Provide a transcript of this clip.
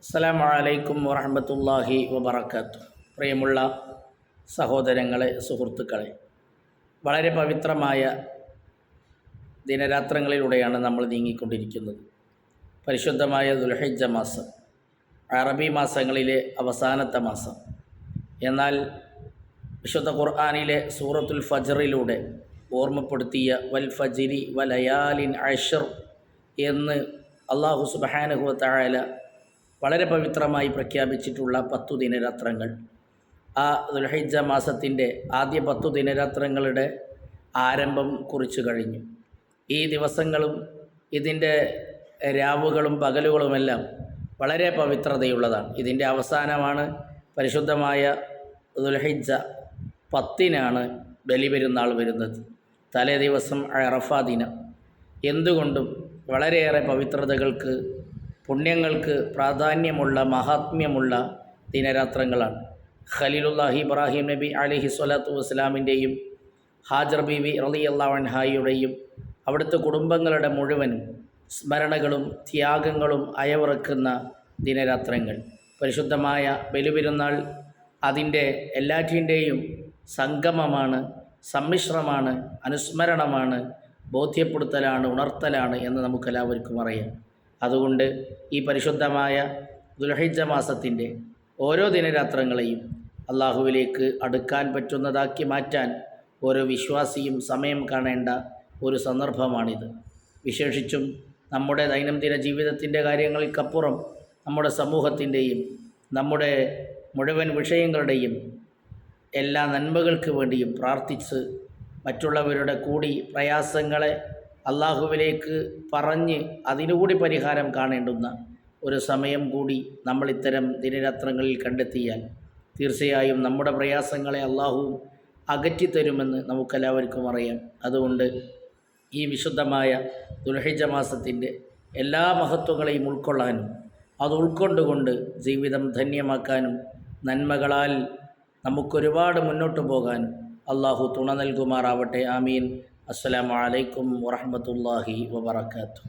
അസ്സലാമു അലൈക്കും വറഹ്മത്തുള്ളാഹി വബറകാതുഹു. പ്രിയമുള്ള സഹോദരങ്ങളെ, സുഹൃത്തുക്കളെ, വളരെ പവിത്രമായ ദിനരാത്രങ്ങളിലൂടെയാണ് നമ്മൾ നീങ്ങിക്കൊണ്ടിരിക്കുന്നത്. പരിശുദ്ധമായ ദുൽഹിജ്ജ മാസം, അറബി മാസങ്ങളിലെ അവസാനത്തെ മാസം. എന്നാൽ വിശുദ്ധ ഖുർആനിലെ സൂറത്തുൽ ഫജ്റിലൂടെ ഓർമ്മപ്പെടുത്തിയ വൽ ഫജ്രി വലയാലിൻ അശ്ർ എന്ന് അല്ലാഹു സുബ്ഹാനഹു വ തആല വളരെ പവിത്രമായി പ്രഖ്യാപിച്ചിട്ടുള്ള 10 ദിനരാത്രങ്ങൾ, ആ ദുൽഹിജ്ജ മാസത്തിൻ്റെ ആദ്യ 10 ദിനരാത്രങ്ങളുടെ ആരംഭം കുറിച്ചു കഴിഞ്ഞു. ഈ ദിവസങ്ങളും ഇതിൻ്റെ രാവുകളും പകലുകളുമെല്ലാം വളരെ പവിത്രതയുള്ളതാണ്. ഇതിൻ്റെ അവസാനമാണ് പരിശുദ്ധമായ ദുൽഹിജ്ജ 10-നാണ് ബലിപെരുന്നാൾ വരുന്നത്. തലേ ദിവസം അറഫാ ദിനം. എന്തുകൊണ്ടും വളരെയേറെ പവിത്രതകൾക്ക്, പുണ്യങ്ങൾക്ക് പ്രാധാന്യമുള്ള, മഹാത്മ്യമുള്ള ദിനരാത്രങ്ങളാണ്. ഖലീലുല്ലാഹി ഇബ്രാഹിം നബി അലൈഹി സ്വലാത്തു വസ്സലാമിൻ്റെയും ഹാജർ ബീവി റളിയല്ലാഹു അൻഹായുടെയും അവിടുത്തെ കുടുംബങ്ങളുടെ മുഴുവനും സ്മരണകളും ത്യാഗങ്ങളും അയവിറക്കുന്ന ദിനരാത്രങ്ങൾ. പരിശുദ്ധമായ ബലിപെരുന്നാൾ അതിൻ്റെ എല്ലാറ്റിൻ്റെയും സംഗമമാണ്, സമ്മിശ്രമാണ്, അനുസ്മരണമാണ്, ബോധ്യപ്പെടുത്തലാണ്, ഉണർത്തലാണ് എന്ന് നമുക്കെല്ലാവർക്കും അറിയാം. അതുകൊണ്ട് ഈ പരിശുദ്ധമായ ദുൽഹിജ്ജ മാസത്തിൻ്റെ ഓരോ ദിനരാത്രങ്ങളെയും അള്ളാഹുവിലേക്ക് അടുക്കാൻ പറ്റുന്നതാക്കി മാറ്റാൻ ഓരോ വിശ്വാസിയും സമയം കാണേണ്ട ഒരു സന്ദർഭമാണിത്. വിശേഷിച്ചും നമ്മുടെ ദൈനംദിന ജീവിതത്തിൻ്റെ കാര്യങ്ങൾക്കപ്പുറം നമ്മുടെ സമൂഹത്തിൻ്റെയും നമ്മുടെ മുഴുവൻ വിഷയങ്ങളുടെയും എല്ലാ നന്മകൾക്ക് വേണ്ടിയും പ്രാർത്ഥിച്ച് മറ്റുള്ളവരുടെ കൂടി പ്രയാസങ്ങളെ അള്ളാഹുവിലേക്ക് പറഞ്ഞ് അതിനുകൂടി പരിഹാരം കാണേണ്ടുന്ന ഒരു സമയം കൂടി നമ്മൾ ഇത്തരം ദിനരാത്രങ്ങളിൽ കണ്ടെത്തിയാൽ തീർച്ചയായും നമ്മുടെ പ്രയാസങ്ങളെ അള്ളാഹു അകറ്റിത്തരുമെന്ന് നമുക്കെല്ലാവർക്കും അറിയാം. അതുകൊണ്ട് ഈ വിശുദ്ധമായ ദുൽഹിജ്ജ മാസത്തിൻ്റെ എല്ലാ മഹത്വങ്ങളെയും ഉൾക്കൊള്ളാനും അത് ഉൾക്കൊണ്ടുകൊണ്ട് ജീവിതം ധന്യമാക്കാനും നന്മകളാൽ നമുക്കൊരുപാട് മുന്നോട്ട് പോകാനും അള്ളാഹു തുണ നൽകുമാറാവട്ടെ. ആമീൻ. അസ്സലാമു അലൈക്കും വറഹ്മത്തുള്ളാഹി വബറകാതുഹു.